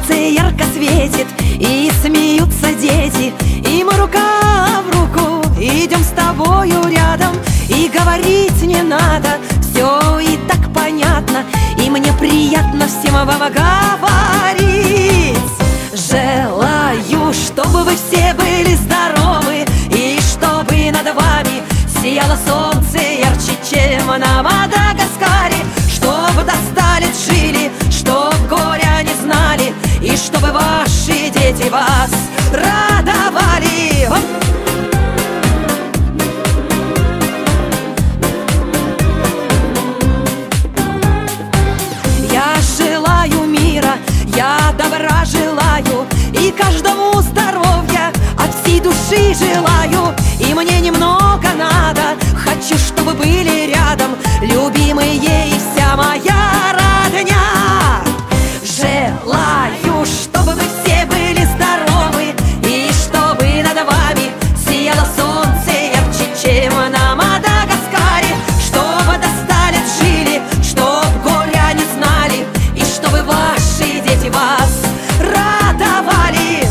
Солнце ярко светит, и смеются дети, и мы рука в руку идем с тобою рядом. И говорить не надо, все и так понятно, и мне приятно всем вам говорить. Желаю, чтобы вы все были здоровы, и чтобы над вами сияло солнце ярче, чем на Мадагаскаре. Чтоб до 100 лет жили, чтоб горя не знали, и чтобы ваши дети вас радовали. Я желаю мира, я добра желаю, и каждому здоровья от всей души желаю. И мне немного надо, хочу, чтобы были рядом любимые и вся моя родня. Желаю, чтобы вы все были здоровы, и чтобы над вами сияло солнце ярче, чем на Мадагаскаре. Чтобы до 100 лет жили, чтоб горя не знали, и чтобы ваши дети вас радовали.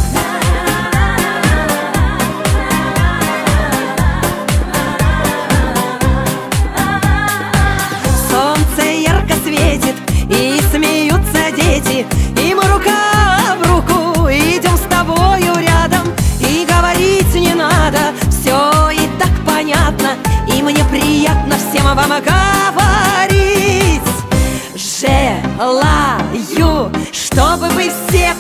Солнце ярко светит, и смеются дети, и мы рука в руку идем с тобою рядом. И говорить не надо, все и так понятно, и мне приятно всем вам говорить. Желаю, чтобы вы все